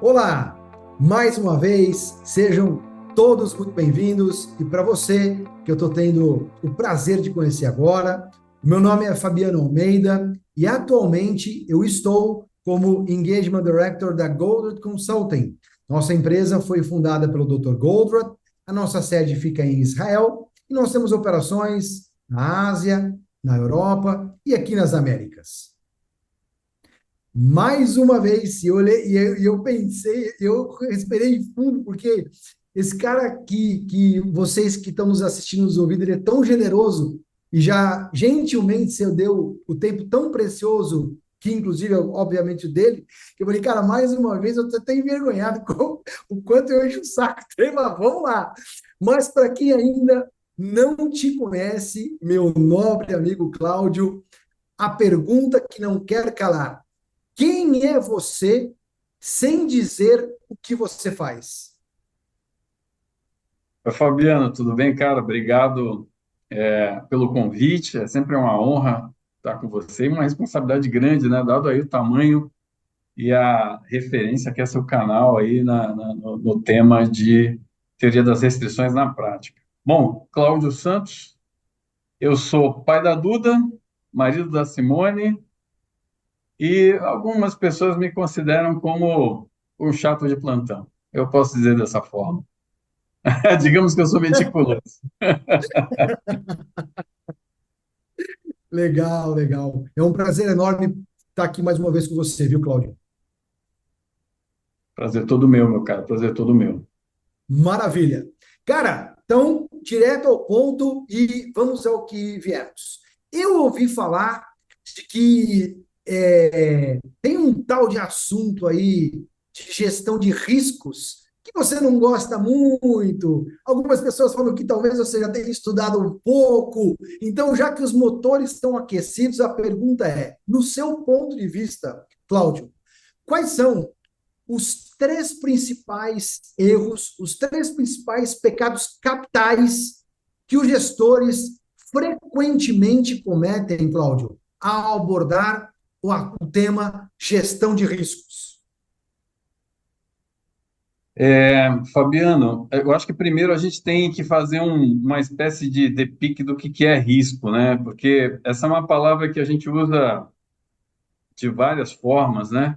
Olá, mais uma vez, sejam todos muito bem-vindos. E para você que eu estou tendo o prazer de conhecer agora, meu nome é Fabiano Almeida e atualmente eu estou como Engagement Director da Goldratt Consulting. Nossa empresa foi fundada pelo Dr. Goldratt, a nossa sede fica em Israel e nós temos operações na Ásia, na Europa e aqui nas Américas. Mais uma vez, eu pensei, eu respirei fundo, porque esse cara que vocês que estão nos assistindo, nos ouvindo, ele é tão generoso e já gentilmente se deu o tempo tão precioso, que inclusive, obviamente, o dele, que eu falei, cara, mais uma vez eu estou até envergonhado com o quanto eu encho o saco. Mas vamos lá. Mas para quem ainda não te conhece, meu nobre amigo Cláudio, a pergunta que não quer calar: quem é você sem dizer o que você faz? Oi, Fabiano, tudo bem, cara? Obrigado, pelo convite. É sempre uma honra estar com você e uma responsabilidade grande, né? Dado aí o tamanho e a referência que é seu canal aí no tema de teoria das restrições na prática. Bom, Cláudio Santos, eu sou pai da Duda, marido da Simone e algumas pessoas me consideram como o chato de plantão. Eu posso dizer dessa forma. Digamos que eu sou meticuloso. Legal, legal. É um prazer enorme estar aqui mais uma vez com você, viu, Cláudio? Prazer todo meu, meu cara. Prazer todo meu. Maravilha. Cara, então, direto ao ponto e vamos ao que viemos. Eu ouvi falar de que tem um tal de assunto aí de gestão de riscos que você não gosta muito. Algumas pessoas falam que talvez você já tenha estudado um pouco. Então, já que os motores estão aquecidos, a pergunta é, no seu ponto de vista, Cláudio, quais são os três principais erros, os três principais pecados capitais que os gestores frequentemente cometem, Cláudio, ao abordar o tema gestão de riscos? Fabiano, eu acho que primeiro a gente tem que fazer uma espécie de pique do que é risco, né? Porque essa é uma palavra que a gente usa de várias formas, né?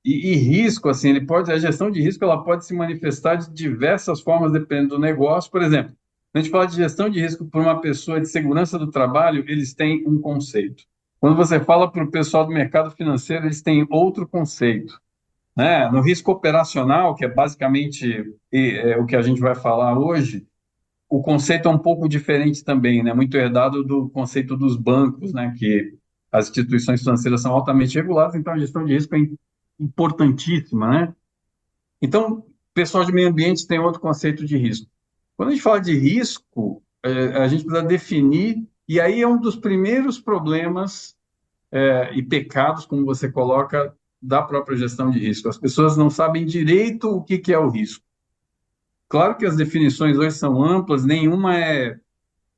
E risco, assim, a gestão de risco, ela pode se manifestar de diversas formas, dependendo do negócio. Por exemplo, quando a gente fala de gestão de risco para uma pessoa de segurança do trabalho, eles têm um conceito. Quando você fala para o pessoal do mercado financeiro, eles têm outro conceito, né? No risco operacional, que é basicamente o que a gente vai falar hoje, o conceito é um pouco diferente também, né? Muito herdado do conceito dos bancos, né? Que as instituições financeiras são altamente reguladas, então a gestão de risco é importantíssima, né? Então, o pessoal de meio ambiente tem outro conceito de risco. Quando a gente fala de risco, a gente precisa definir, e aí é um dos primeiros problemas e pecados, como você coloca, da própria gestão de risco. As pessoas não sabem direito o que é o risco. Claro que as definições hoje são amplas, nenhuma é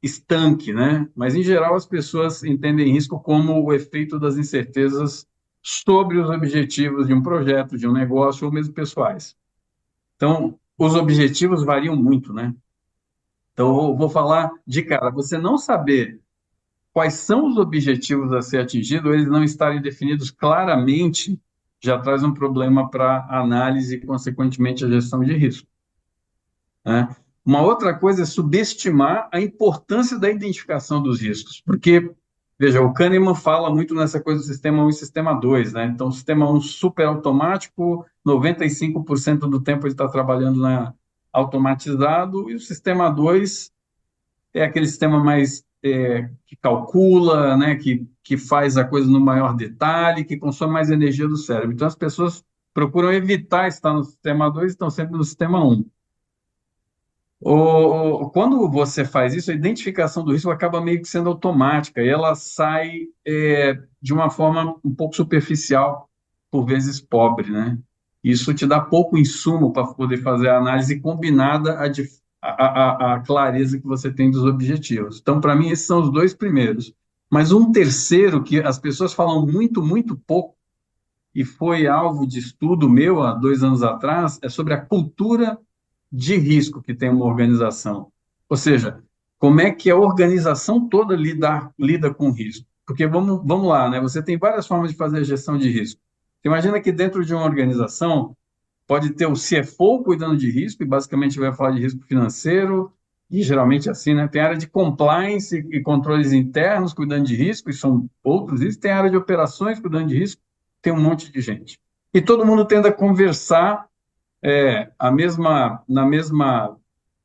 estanque, né? Mas, em geral, as pessoas entendem risco como o efeito das incertezas sobre os objetivos de um projeto, de um negócio ou mesmo pessoais. Então, os objetivos variam muito, né? Então, eu vou falar de cara, você não saber quais são os objetivos a ser atingidos, eles não estarem definidos claramente, já traz um problema para a análise e, consequentemente, a gestão de risco, né? Uma outra coisa é subestimar a importância da identificação dos riscos, porque, veja, o Kahneman fala muito nessa coisa do sistema 1 e sistema 2, né? Então, o sistema 1 super automático, 95% do tempo ele está trabalhando automatizado, e o sistema 2 é aquele sistema mais que calcula, né, que faz a coisa no maior detalhe, que consome mais energia do cérebro. Então, as pessoas procuram evitar estar no sistema 2 e estão sempre no sistema 1. Quando você faz isso, a identificação do risco acaba meio que sendo automática e ela sai de uma forma um pouco superficial, por vezes pobre, né? Isso te dá pouco insumo para poder fazer a análise combinada à clareza que você tem dos objetivos. Então, para mim, esses são os dois primeiros. Mas um terceiro que as pessoas falam muito, muito pouco, e foi alvo de estudo meu há 2 anos atrás, é sobre a cultura de risco que tem uma organização. Ou seja, como é que a organização toda lida com risco. Porque vamos lá, né? Você tem várias formas de fazer a gestão de risco. Você imagina que dentro de uma organização pode ter o CFO cuidando de risco, e basicamente vai falar de risco financeiro, e geralmente é assim, né? Tem área de compliance e controles internos cuidando de risco, e são outros riscos. Tem área de operações cuidando de risco, tem um monte de gente. E todo mundo tende a conversar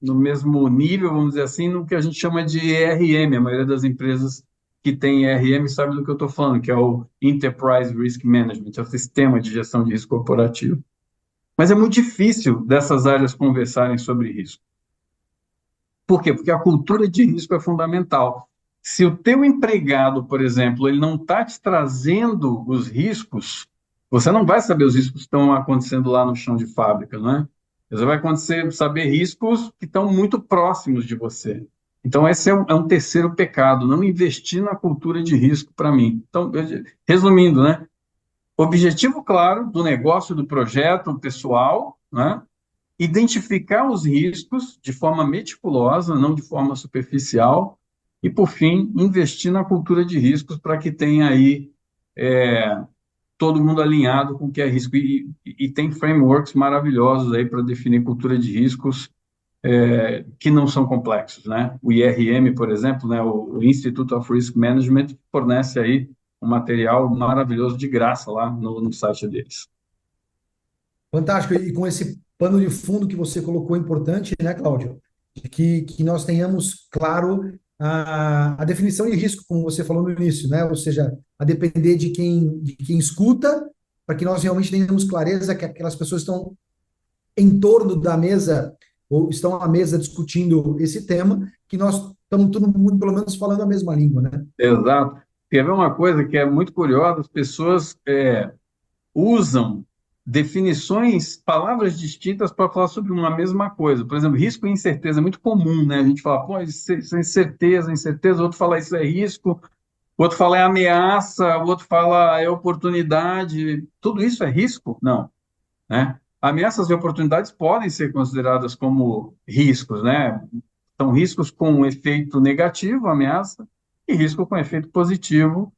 no mesmo nível, vamos dizer assim, no que a gente chama de ERM. A maioria das empresas que tem ERM sabe do que eu estou falando, que é o Enterprise Risk Management, é o sistema de gestão de risco corporativo. Mas é muito difícil dessas áreas conversarem sobre risco. Por quê? Porque a cultura de risco é fundamental. Se o teu empregado, por exemplo, ele não está te trazendo os riscos, você não vai saber os riscos que estão acontecendo lá no chão de fábrica, não é? Você vai saber riscos que estão muito próximos de você. Então, esse é um terceiro pecado, não investir na cultura de risco para mim. Então, resumindo, né? Objetivo claro do negócio, do projeto pessoal, né? Identificar os riscos de forma meticulosa, não de forma superficial, e, por fim, investir na cultura de riscos para que tenha aí todo mundo alinhado com o que é risco. E tem frameworks maravilhosos aí para definir cultura de riscos que não são complexos, né? O IRM, por exemplo, né, o Institute of Risk Management, fornece aí um material maravilhoso de graça lá no site deles. Fantástico. E com esse pano de fundo que você colocou importante, né, Cláudio? De que nós tenhamos claro a definição de risco, como você falou no início, né? Ou seja, a depender de quem escuta, para que nós realmente tenhamos clareza que aquelas pessoas estão em torno da mesa, ou estão à mesa discutindo esse tema, que nós estamos todo mundo, pelo menos, falando a mesma língua, né? Exato. Quer ver uma coisa que é muito curiosa? As pessoas usam definições, palavras distintas para falar sobre uma mesma coisa. Por exemplo, risco e incerteza é muito comum, né? A gente fala, pô, isso é incerteza, incerteza. O outro fala isso é risco, o outro fala é ameaça, o outro fala é oportunidade. Tudo isso é risco? Não, né? Ameaças e oportunidades podem ser consideradas como riscos, né? São riscos com efeito negativo, ameaça, e risco com efeito positivo,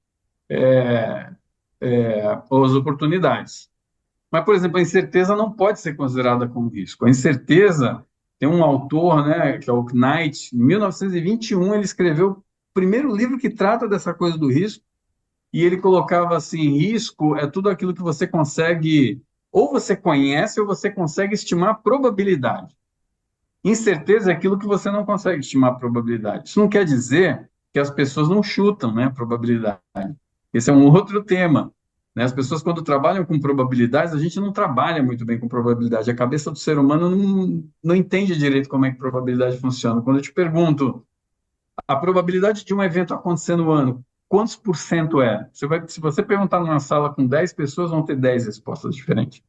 as oportunidades. Mas, por exemplo, a incerteza não pode ser considerada como risco. A incerteza, tem um autor, né, que é o Knight, em 1921, ele escreveu o primeiro livro que trata dessa coisa do risco, e ele colocava assim, risco é tudo aquilo que você consegue, ou você conhece, ou você consegue estimar a probabilidade. Incerteza é aquilo que você não consegue estimar a probabilidade. Isso não quer dizer que as pessoas não chutam, né, a probabilidade. Esse é um outro tema, né? As pessoas, quando trabalham com probabilidades, a gente não trabalha muito bem com probabilidade. A cabeça do ser humano não entende direito como é que probabilidade funciona. Quando eu te pergunto a probabilidade de um evento acontecer no ano, quantos por cento é? Se você perguntar numa sala com 10 pessoas, vão ter 10 respostas diferentes,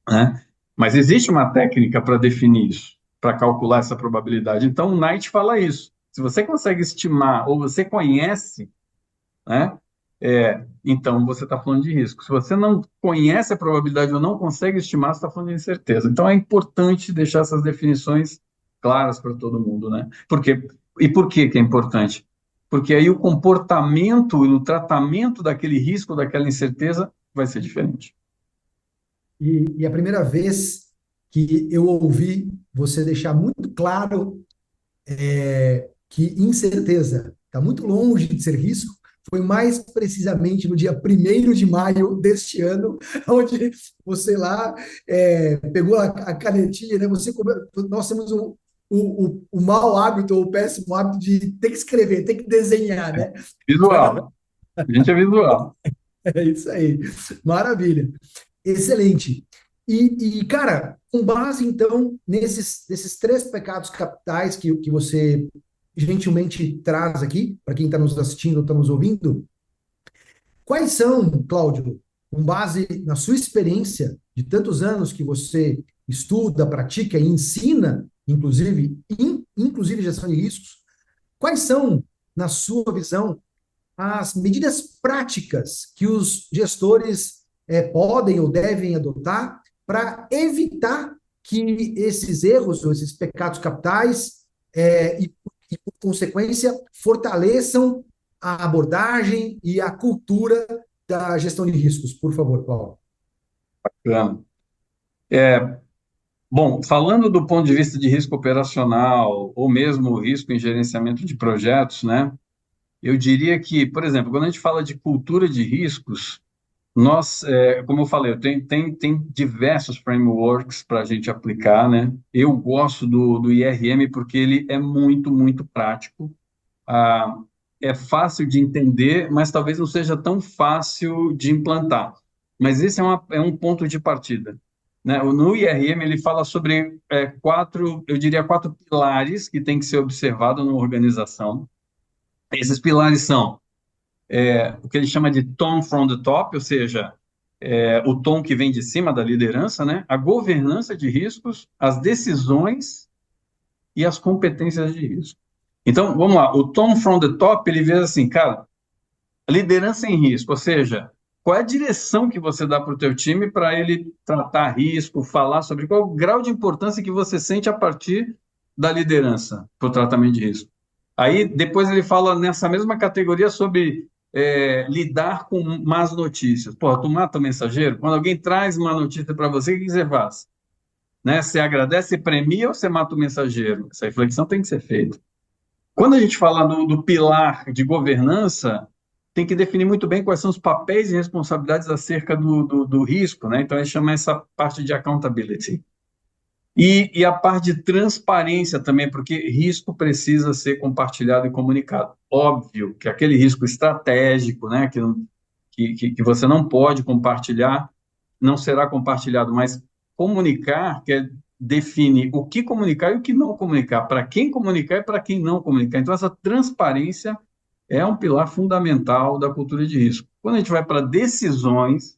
né? Mas existe uma técnica para definir isso, para calcular essa probabilidade. Então, o Knight fala isso. Se você consegue estimar ou você conhece, né? Então, você está falando de risco. Se você não conhece a probabilidade ou não consegue estimar, você está falando de incerteza. Então, é importante deixar essas definições claras para todo mundo, né? E por que é importante? Porque aí o comportamento e o tratamento daquele risco, daquela incerteza, vai ser diferente. E a primeira vez que eu ouvi você deixar muito claro que incerteza está muito longe de ser risco, foi mais precisamente no dia 1º de maio deste ano, onde você lá pegou a canetinha, né? Nós temos o mau hábito, ou o péssimo hábito de ter que escrever, ter que desenhar, né? Visual. A gente é visual. É isso aí. Maravilha. Excelente. Cara, com base, então, nesses 3 pecados capitais que você gentilmente traz aqui, para quem está nos assistindo ou está nos ouvindo, quais são, Cláudio, com base na sua experiência de tantos anos que você estuda, pratica e ensina, inclusive gestão de riscos, quais são, na sua visão, as medidas práticas que os gestores podem ou devem adotar para evitar que esses erros, ou esses pecados capitais, por consequência, fortaleçam a abordagem e a cultura da gestão de riscos? Por favor, Paulo. Bacana. Bom, falando do ponto de vista de risco operacional, ou mesmo risco em gerenciamento de projetos, né? Eu diria que, por exemplo, quando a gente fala de cultura de riscos, nós, como eu falei, tem diversos frameworks para a gente aplicar, né? Eu gosto do IRM porque ele é muito, muito prático. Ah, é fácil de entender, mas talvez não seja tão fácil de implantar. Mas esse é um ponto de partida, né? No IRM ele fala sobre quatro, eu diria quatro pilares que tem que ser observado numa organização. Esses pilares são o que ele chama de tone from the top, ou seja, o tom que vem de cima da liderança, né? A governança de riscos, as decisões e as competências de risco. Então, vamos lá, o tone from the top, ele vê assim, cara, liderança em risco, ou seja, qual é a direção que você dá para o teu time para ele tratar risco, falar sobre qual o grau de importância que você sente a partir da liderança para o tratamento de risco. Aí, depois ele fala nessa mesma categoria sobre lidar com más notícias. Pô, tu mata o mensageiro? Quando alguém traz uma notícia para você, o que você faz? Né? Você agradece, premia ou você mata o mensageiro? Essa reflexão tem que ser feita. Quando a gente fala do pilar de governança, tem que definir muito bem quais são os papéis e responsabilidades acerca do risco, né? Então, a gente chama essa parte de accountability. E a parte de transparência também, porque risco precisa ser compartilhado e comunicado. Óbvio que aquele risco estratégico, né, que você não pode compartilhar, não será compartilhado, mas comunicar, define o que comunicar e o que não comunicar, para quem comunicar e para quem não comunicar. Então, essa transparência é um pilar fundamental da cultura de risco. Quando a gente vai para decisões,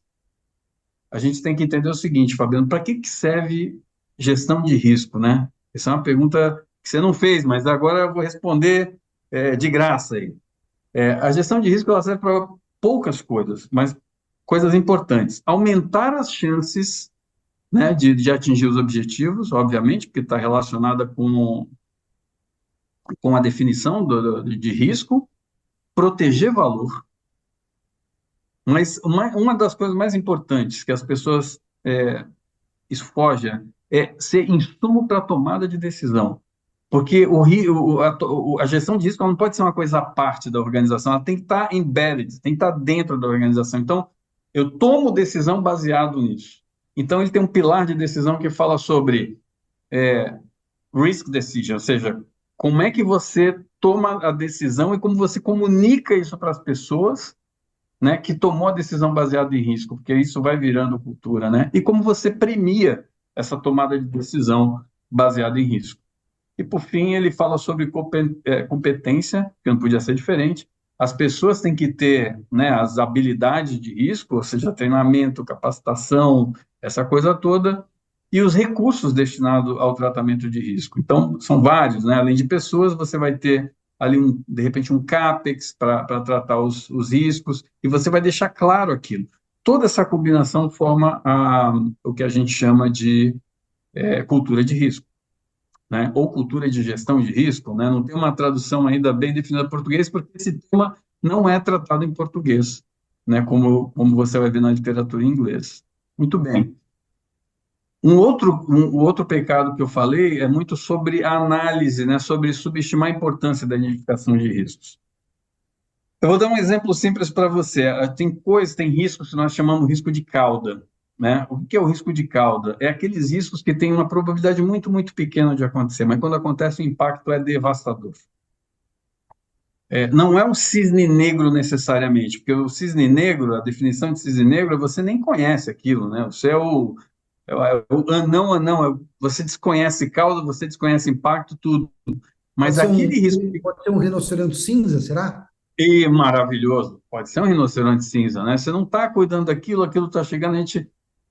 a gente tem que entender o seguinte, Fabiano, para que serve gestão de risco, né? Essa é uma pergunta que você não fez, mas agora eu vou responder de graça aí. A gestão de risco ela serve para poucas coisas, mas coisas importantes. Aumentar as chances, né, de atingir os objetivos, obviamente, porque está relacionada com a definição de risco, proteger valor. Mas uma das coisas mais importantes que as pessoas esfogem é ser insumo para a tomada de decisão. Porque a gestão de risco não pode ser uma coisa à parte da organização, ela tem que estar embedded, tem que estar dentro da organização. Então, eu tomo decisão baseado nisso. Então, ele tem um pilar de decisão que fala sobre risk decision, ou seja, como é que você toma a decisão e como você comunica isso para as pessoas, né, que tomou a decisão baseada em risco, porque isso vai virando cultura, né? E como você premia essa tomada de decisão baseada em risco. E, por fim, ele fala sobre competência, que não podia ser diferente. As pessoas têm que ter, né, as habilidades de risco, ou seja, treinamento, capacitação, essa coisa toda, e os recursos destinados ao tratamento de risco. Então, são vários, né? Além de pessoas, você vai ter ali, de repente, um CAPEX para tratar os riscos, e você vai deixar claro aquilo. Toda essa combinação forma o que a gente chama de cultura de risco. Né, ou cultura de gestão de risco, né, não tem uma tradução ainda bem definida em português, porque esse tema não é tratado em português, né, como você vai ver na literatura em inglês. Muito bem. Um outro pecado que eu falei é muito sobre a análise, né, sobre subestimar a importância da identificação de riscos. Eu vou dar um exemplo simples para você. Tem riscos que nós chamamos de risco de cauda. Né? O que é o risco de cauda? É aqueles riscos que têm uma probabilidade muito, muito pequena de acontecer, mas quando acontece o impacto é devastador. Não é um cisne negro necessariamente, porque o cisne negro, a definição de cisne negro, você nem conhece aquilo, né? Você o anão, você desconhece cauda, você desconhece impacto, tudo. Mas aquele risco... Pode ser um rinoceronte cinza, será? E maravilhoso, pode ser um rinoceronte cinza, né? Você não está cuidando daquilo, aquilo está chegando,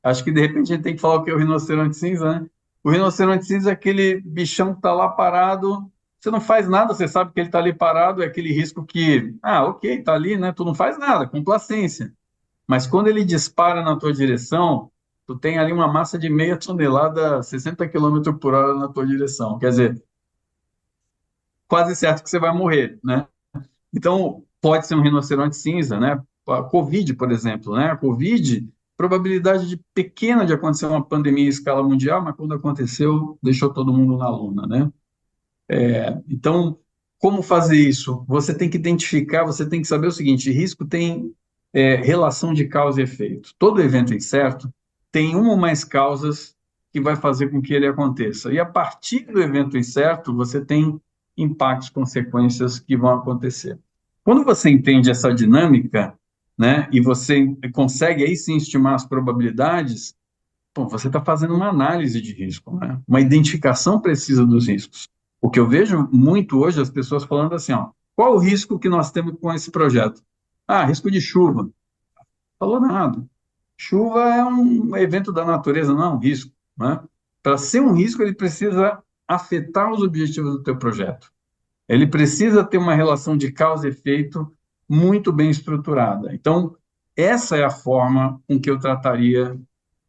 acho que de repente a gente tem que falar o que é o rinoceronte cinza, né? O rinoceronte cinza é aquele bichão que está lá parado, você não faz nada, você sabe que ele está ali parado, é aquele risco que, ok, está ali, né? Tu não faz nada, complacência. mas quando ele dispara na tua direção, tu tem ali uma massa de meia tonelada, 60 quilômetros por hora na tua direção. Quer dizer, quase certo que você vai morrer, né? Então, pode ser um rinoceronte cinza, né? A Covid, por exemplo, né? A Covid, probabilidade pequena de acontecer uma pandemia em escala mundial, mas quando aconteceu, deixou todo mundo na lona, né? Então, como fazer isso? Você tem que identificar, você tem que saber o seguinte: risco tem relação de causa e efeito. Todo evento incerto tem uma ou mais causas que vai fazer com que ele aconteça. E a partir do evento incerto, você tem impactos, consequências que vão acontecer. Quando você entende essa dinâmica, né, e você consegue aí sim estimar as probabilidades, bom, você está fazendo uma análise de risco, né? Uma identificação precisa dos riscos. O que eu vejo muito hoje as pessoas falando assim, ó, qual o risco que nós temos com esse projeto? Ah, risco de chuva. Falou nada. Chuva é um evento da natureza, não é um risco, né? Para ser um risco, ele precisa afetar os objetivos do teu projeto. Ele precisa ter uma relação de causa e efeito muito bem estruturada. Então, essa é a forma com que eu trataria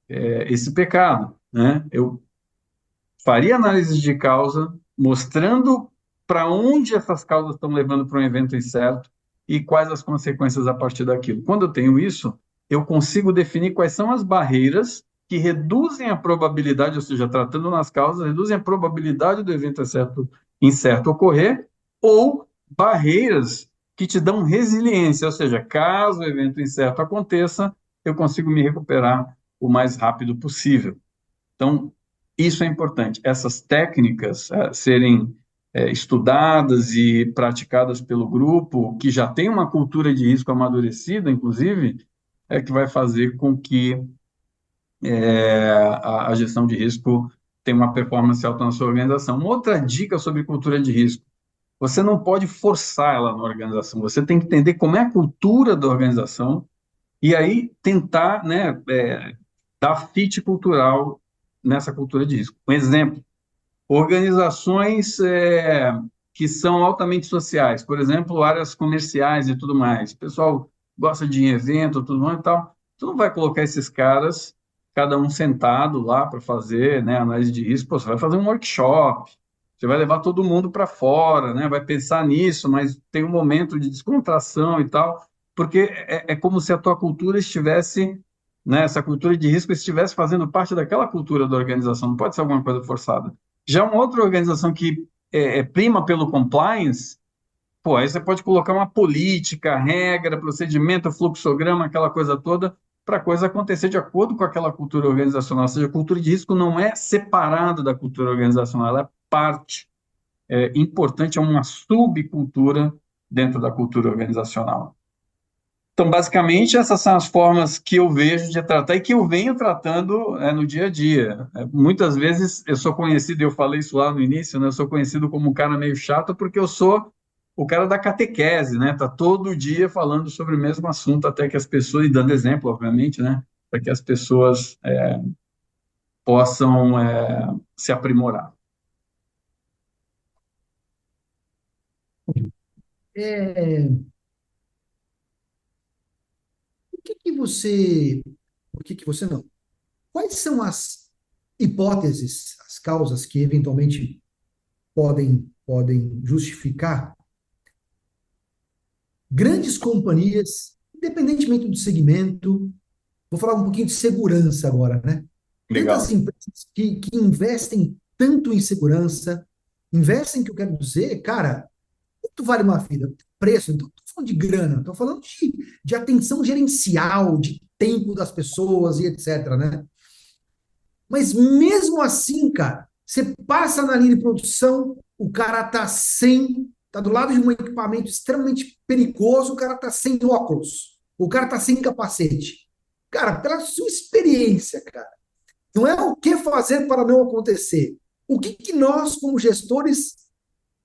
esse pecado, né? Eu faria análise de causa, mostrando para onde essas causas estão levando para um evento incerto e quais as consequências a partir daquilo. Quando eu tenho isso, eu consigo definir quais são as barreiras que reduzem a probabilidade, ou seja, tratando nas causas, reduzem a probabilidade do evento incerto ocorrer, ou barreiras que te dão resiliência, ou seja, caso o evento incerto aconteça, eu consigo me recuperar o mais rápido possível. Então, isso é importante. Essas técnicas serem estudadas e praticadas pelo grupo, que já tem uma cultura de risco amadurecida, inclusive, é que vai fazer com que a gestão de risco tenha uma performance alta na sua organização. Uma outra dica sobre cultura de risco: você não pode forçar ela na organização, você tem que entender como é a cultura da organização e aí tentar, né, dar fit cultural nessa cultura de risco. Um exemplo: organizações que são altamente sociais, por exemplo, áreas comerciais e tudo mais. O pessoal gosta de evento, tudo mais e tal. Tu não vai colocar esses caras, cada um sentado lá para fazer, né, análise de risco. Pô, você vai fazer um workshop, você vai levar todo mundo para fora, né, vai pensar nisso, mas tem um momento de descontração e tal, porque é como se a tua cultura estivesse, né, essa cultura de risco estivesse fazendo parte daquela cultura da organização, não pode ser alguma coisa forçada. Já uma outra organização que prima pelo compliance, pô, aí você pode colocar uma política, regra, procedimento, fluxograma, aquela coisa toda, para a coisa acontecer de acordo com aquela cultura organizacional. Ou seja, a cultura de risco não é separada da cultura organizacional, ela é parte importante, é uma subcultura dentro da cultura organizacional. Então, basicamente, essas são as formas que eu vejo de tratar e que eu venho tratando no dia a dia. Muitas vezes eu sou conhecido, eu falei isso lá no início, né? Eu sou conhecido como um cara meio chato porque eu sou o cara da catequese, né? Tá todo dia falando sobre o mesmo assunto até que as pessoas, e dando exemplo, obviamente, né? Para que as pessoas possam se aprimorar. É, por que que você não? Quais são as hipóteses, as causas que eventualmente podem justificar grandes companhias, independentemente do segmento? Vou falar um pouquinho de segurança agora, né? Tantas Legal. empresas que investem tanto em segurança, investem, que eu quero dizer, cara, quanto vale uma vida? Preço, então, não estou falando de grana, estou falando de atenção gerencial, de tempo das pessoas e etc, né? Mas mesmo assim, cara, você passa na linha de produção, o cara tá do lado de um equipamento extremamente perigoso, o cara tá sem óculos, o cara tá sem capacete. Cara, pela sua experiência, cara, não é o que fazer para não acontecer. O que que nós, como gestores,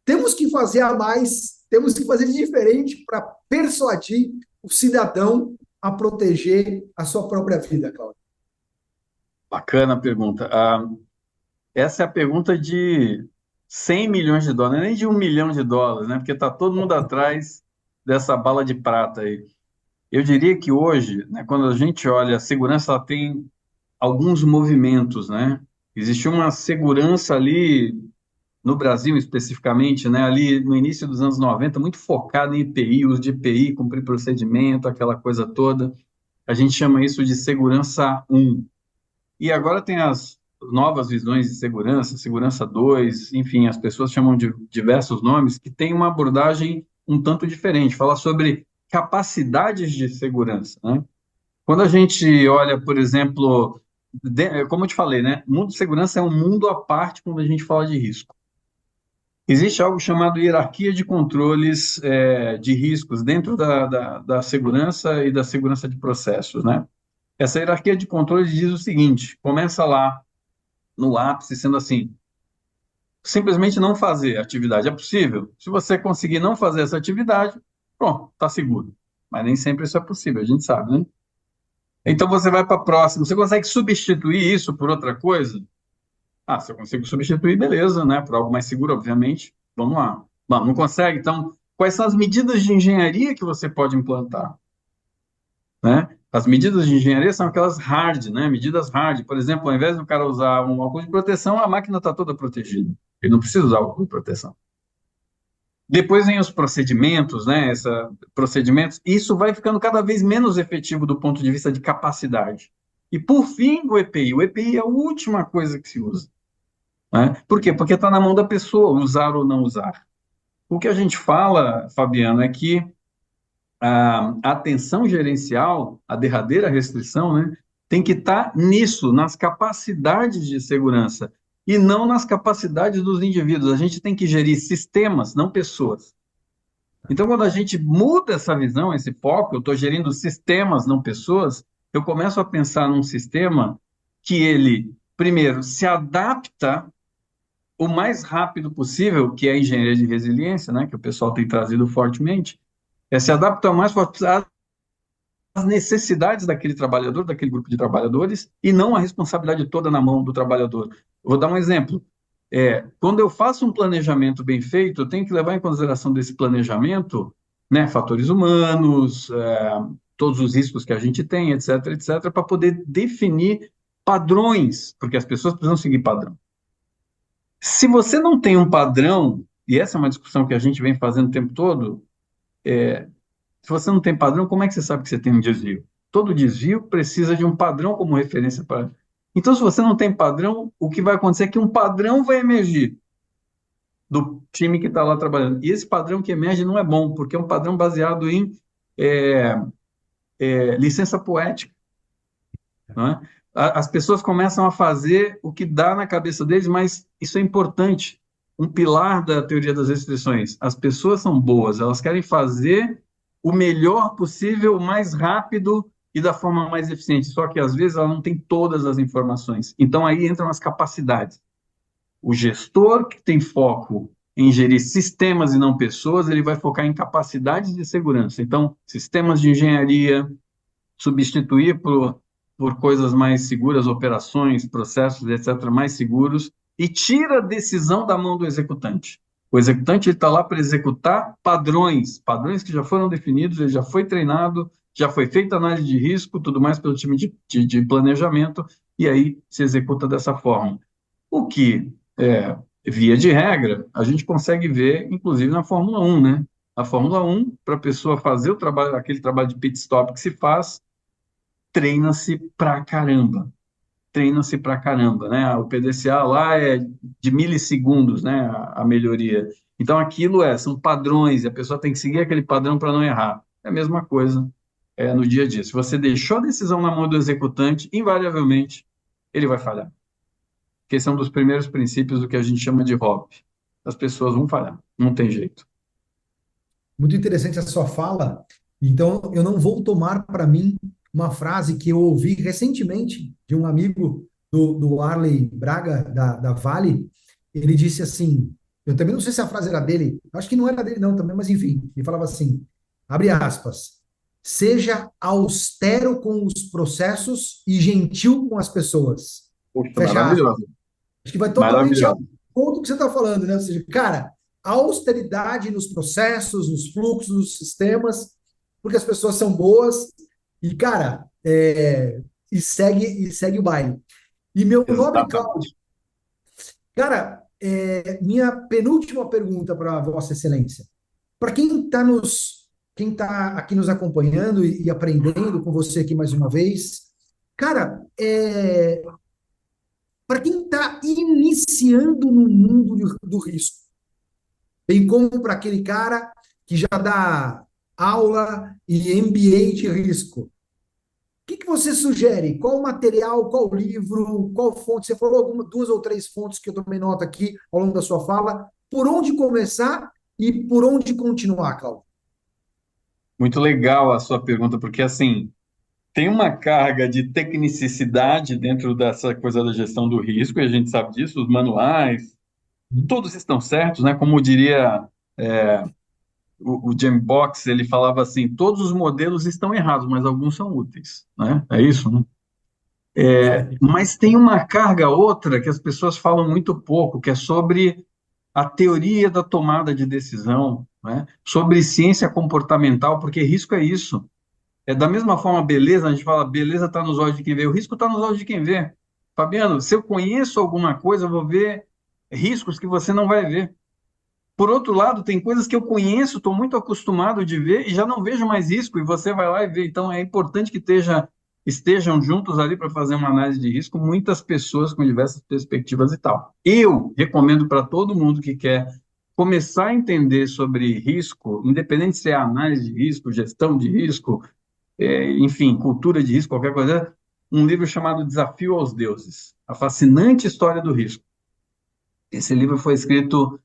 temos que fazer a mais, temos que fazer de diferente para persuadir o cidadão a proteger a sua própria vida, Cláudio? Bacana a pergunta. Essa é a pergunta de 100 milhões de dólares, não é nem de 1 milhão de dólares, né? Porque está todo mundo atrás dessa bala de prata aí. Eu diria que hoje, né, quando a gente olha a segurança, ela tem alguns movimentos, né? Existe uma segurança ali no Brasil especificamente, né, ali no início dos anos 90, muito focada em EPI, uso de EPI, cumprir procedimento, aquela coisa toda. A gente chama isso de segurança um. E agora tem as novas visões de segurança, segurança 2, enfim, as pessoas chamam de diversos nomes, que tem uma abordagem um tanto diferente, fala sobre capacidades de segurança, né? Quando a gente olha, por exemplo, como eu te falei, né, o mundo de segurança é um mundo à parte quando a gente fala de risco. Existe algo chamado hierarquia de controles de riscos dentro da segurança e da segurança de processos, né? Essa hierarquia de controles diz o seguinte: começa lá no ápice, sendo assim, simplesmente não fazer a atividade é possível. Se você conseguir não fazer essa atividade, pronto, está seguro. Mas nem sempre isso é possível, a gente sabe, né? Então você vai para a próxima. Você consegue substituir isso por outra coisa? Ah, se eu consigo substituir, beleza, né? Por algo mais seguro, obviamente. Vamos lá. Bom, não consegue? Então, quais são as medidas de engenharia que você pode implantar, né? As medidas de engenharia são aquelas hard, né? Medidas hard. Por exemplo, ao invés do cara usar um óculos de proteção, a máquina está toda protegida. Ele não precisa usar óculos de proteção. Depois vem os procedimentos, né? Procedimentos. Isso vai ficando cada vez menos efetivo do ponto de vista de capacidade. E por fim, o EPI. O EPI é a última coisa que se usa, né? Por quê? Porque está na mão da pessoa usar ou não usar. O que a gente fala, Fabiano, é que a atenção gerencial, a derradeira restrição, né, tem que estar nisso, nas capacidades de segurança, e não nas capacidades dos indivíduos. A gente tem que gerir sistemas, não pessoas. Então, quando a gente muda essa visão, esse foco, eu estou gerindo sistemas, não pessoas, eu começo a pensar num sistema que ele, primeiro, se adapta o mais rápido possível, que é a engenharia de resiliência, né, que o pessoal tem trazido fortemente, se adapta o mais forte às necessidades daquele trabalhador, daquele grupo de trabalhadores, e não a responsabilidade toda na mão do trabalhador. Eu vou dar um exemplo. Quando eu faço um planejamento bem feito, eu tenho que levar em consideração desse planejamento, né, fatores humanos, todos os riscos que a gente tem, etc., etc., para poder definir padrões, porque as pessoas precisam seguir padrão. Se você não tem um padrão, e essa é uma discussão que a gente vem fazendo o tempo todo, se você não tem padrão, como é que você sabe que você tem um desvio? Todo desvio precisa de um padrão como referência para. Então, se você não tem padrão, o que vai acontecer é que um padrão vai emergir do time que está lá trabalhando. E esse padrão que emerge não é bom, porque é um padrão baseado em é, licença poética. Não é? As pessoas começam a fazer o que dá na cabeça deles, mas isso é importante. Um pilar da teoria das restrições. As pessoas são boas, elas querem fazer o melhor possível, o mais rápido e da forma mais eficiente. Só que às vezes ela não tem todas as informações. Então aí entram as capacidades. O gestor que tem foco em gerir sistemas e não pessoas, ele vai focar em capacidades de segurança. Então, sistemas de engenharia, substituir por coisas mais seguras, operações, processos, etc., mais seguros, e tira a decisão da mão do executante. O executante está lá para executar padrões, padrões que já foram definidos, ele já foi treinado, já foi feita análise de risco, tudo mais pelo time de planejamento, e aí se executa dessa forma. O que, via de regra, a gente consegue ver, inclusive, na Fórmula 1, né? A Fórmula 1, para a pessoa fazer o trabalho, aquele trabalho de pit stop que se faz, treina-se pra caramba. Treina-se pra caramba, né? O PDCA lá é de milissegundos, né? A melhoria. Então, aquilo são padrões, e a pessoa tem que seguir aquele padrão para não errar. É a mesma coisa no dia a dia. Se você deixou a decisão na mão do executante, invariavelmente, ele vai falhar. Porque esse é um dos primeiros princípios do que a gente chama de HOP. As pessoas vão falhar, não tem jeito. Muito interessante a sua fala. Então, eu não vou tomar para mim uma frase que eu ouvi recentemente de um amigo do Arley Braga, da Vale. Ele disse assim: eu também não sei se a frase era dele, acho que não era dele, não, também, mas enfim, ele falava assim: abre aspas, seja austero com os processos e gentil com as pessoas. Poxa, Fecha aspas. maravilhoso. Acho que vai totalmente ao Maravilhoso. ponto que você está falando, né? Ou seja, cara, austeridade nos processos, nos fluxos, nos sistemas. porque as pessoas são boas e, cara, e segue o baile. E meu nobre Cláudio, Exatamente. cara, minha penúltima pergunta para Vossa Excelência. Para quem está aqui nos acompanhando e aprendendo com você aqui mais uma vez, cara, para quem está iniciando no mundo do risco, bem como para aquele cara que já dá aula e MBA de risco, o que você sugere? Qual material, qual livro, qual fonte? Você falou duas ou três fontes que eu tomei nota aqui ao longo da sua fala. Por onde começar e por onde continuar, Cláudio? Muito legal a sua pergunta, porque assim, tem uma carga de tecnicidade dentro dessa coisa da gestão do risco, e a gente sabe disso, os manuais, todos estão certos, né? Como diria o Jamie Box, ele falava assim, todos os modelos estão errados, mas alguns são úteis, né? É isso, né? Isso aí. Mas tem uma carga outra que as pessoas falam muito pouco, que é sobre a teoria da tomada de decisão, né? Sobre ciência comportamental, porque risco é isso. É da mesma forma, beleza, a gente fala, beleza está nos olhos de quem vê, o risco está nos olhos de quem vê. Fabiano, se eu conheço alguma coisa, eu vou ver riscos que você não vai ver. Por outro lado, tem coisas que eu conheço, estou muito acostumado de ver e já não vejo mais risco, e você vai lá e vê. Então, é importante que estejam juntos ali para fazer uma análise de risco, muitas pessoas com diversas perspectivas e tal. Eu recomendo para todo mundo que quer começar a entender sobre risco, independente se é análise de risco, gestão de risco, enfim, cultura de risco, qualquer coisa, um livro chamado Desafio aos Deuses, A Fascinante História do Risco. Esse livro foi escrito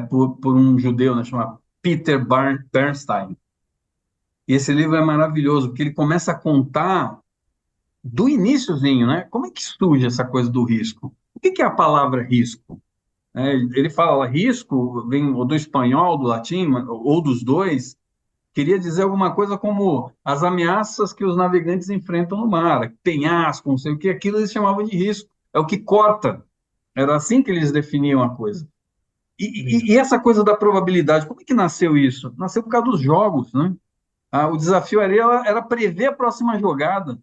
por um judeu, né, chamado Peter Bernstein. E esse livro é maravilhoso, porque ele começa a contar do iniciozinho, né? Como é que surge essa coisa do risco? O que é a palavra risco? Ele fala, risco vem ou do espanhol, do latim, ou dos dois, queria dizer alguma coisa como as ameaças que os navegantes enfrentam no mar, penhasco, não sei o que, aquilo eles chamavam de risco. É o que corta. Era assim que eles definiam a coisa. E Legal. essa coisa da probabilidade, como é que nasceu isso? Nasceu por causa dos jogos, né? O desafio era prever a próxima jogada.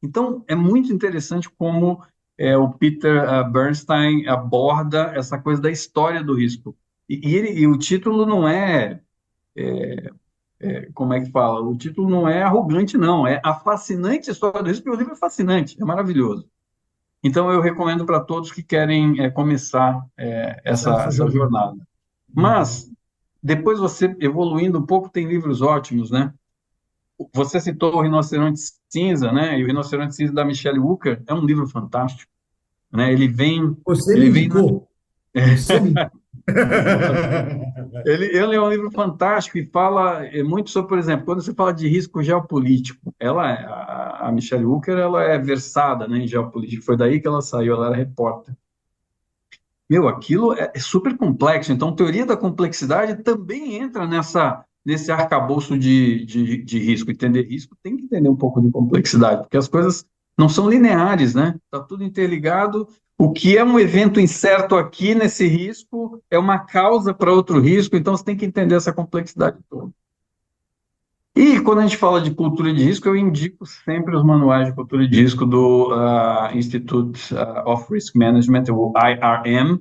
Então, é muito interessante como o Peter Bernstein aborda essa coisa da história do risco. E o título não como é que fala? O título não é arrogante, não. É A Fascinante História do Risco, porque o livro é fascinante, é maravilhoso. Então, eu recomendo para todos que querem começar Essa essa jornada. jornada. Legal. Mas, depois você evoluindo um pouco, tem livros ótimos, né? Você citou o Rinoceronte Cinza, né? E o Rinoceronte Cinza da Michelle Walker é um livro fantástico, né? Você me Ele vem na... indicou. Você me indicou. Ele é um livro fantástico e fala muito sobre, por exemplo, quando você fala de risco geopolítico, a Michelle Walker, ela é versada, né, em geopolítica, foi daí que ela saiu, ela era repórter. Meu, aquilo é super complexo. Então, teoria da complexidade também entra nesse arcabouço de risco. Entender risco tem que entender um pouco de complexidade, porque as coisas não são lineares, né? Está tudo interligado. O que é um evento incerto aqui nesse risco é uma causa para outro risco, então você tem que entender essa complexidade toda. E quando a gente fala de cultura de risco, eu indico sempre os manuais de cultura de risco do Institute of Risk Management, o IRM,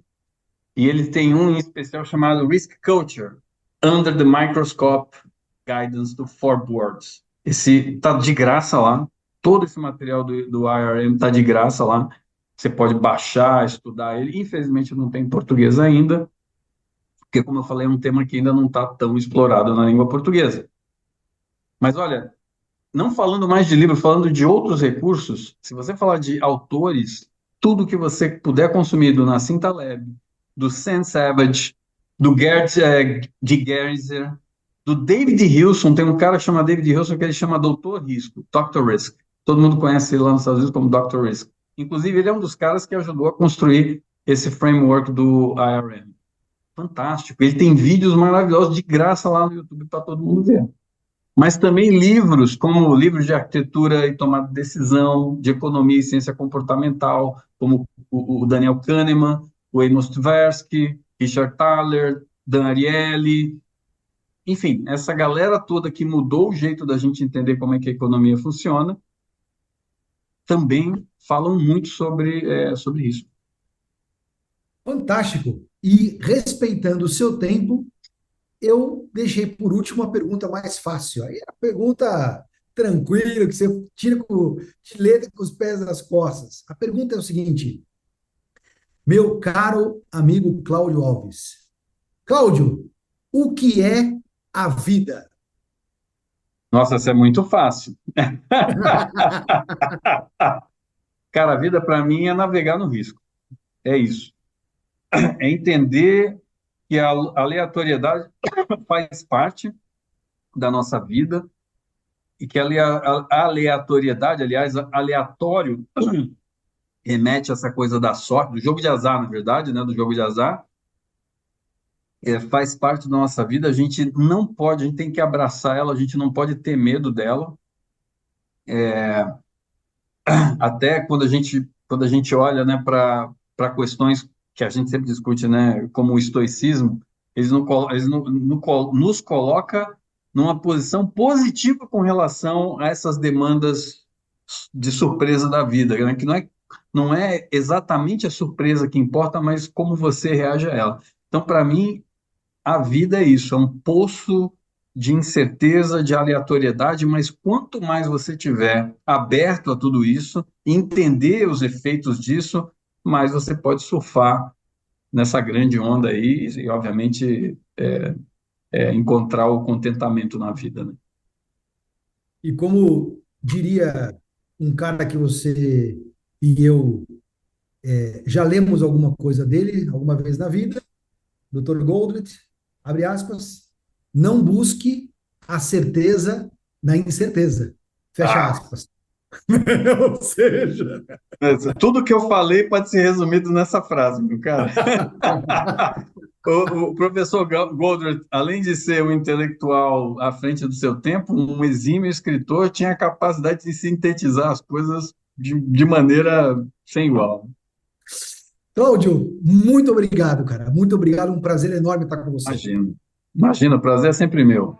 e ele tem um em especial chamado Risk Culture, Under the Microscope Guidance to Four Boards. Esse está de graça lá, todo esse material do IRM está de graça lá. Você pode baixar, estudar ele. Infelizmente não tem em português ainda, porque, como eu falei, é um tema que ainda não está tão explorado na língua portuguesa. Mas olha, não falando mais de livro, falando de outros recursos, se você falar de autores, tudo que você puder consumir do Nassim Taleb, do Sam Savage, do Gerd de Gerizer, do David Hilson, tem um cara que chama David Hilson que ele chama Doutor Risco, Dr. Risk. Todo mundo conhece ele lá nos Estados Unidos como Dr. Risk. Inclusive, ele é um dos caras que ajudou a construir esse framework do IRM. Fantástico. Ele tem vídeos maravilhosos de graça lá no YouTube para todo mundo ver, mas também livros, como livros de arquitetura e tomada de decisão, de economia e ciência comportamental, como o Daniel Kahneman, o Amos Tversky, Richard Thaler, Dan Ariely, enfim, essa galera toda que mudou o jeito da gente entender como é que a economia funciona, também falam muito sobre isso. Fantástico. E respeitando o seu tempo, eu deixei por último a pergunta mais fácil. Aí é a pergunta tranquila, que você te lê com os pés nas costas. A pergunta é o seguinte: meu caro amigo Cláudio Alves. Cláudio, o que é a vida? Nossa, isso é muito fácil. Cara, a vida para mim é navegar no risco. É isso. É entender que a aleatoriedade faz parte da nossa vida e que a aleatoriedade, aliás, aleatório, remete a essa coisa da sorte, do jogo de azar, na verdade, né? Do jogo de azar, faz parte da nossa vida. A gente não pode, a gente tem que abraçar ela, a gente não pode ter medo dela. Até quando a gente olha, né, para questões que a gente sempre discute, né, como o estoicismo, nos coloca numa posição positiva com relação a essas demandas de surpresa da vida, né, que não é exatamente a surpresa que importa, mas como você reage a ela. Então, para mim, a vida é isso, é um poço de incerteza, de aleatoriedade, mas quanto mais você tiver aberto a tudo isso, entender os efeitos disso, mais você pode surfar nessa grande onda aí e, obviamente, encontrar o contentamento na vida, né? E como diria um cara que você e eu já lemos alguma coisa dele alguma vez na vida, Dr. Goldrich, abre aspas, não busque a certeza na incerteza, fecha Ah, aspas. Ou seja, tudo que eu falei pode ser resumido nessa frase, meu cara. O professor Goldberg, além de ser um intelectual à frente do seu tempo, um exímio escritor, tinha a capacidade de sintetizar as coisas de maneira sem igual. Cláudio, muito obrigado, cara. Muito obrigado. Um prazer enorme estar com você. Imagina. Imagina, o prazer é sempre meu.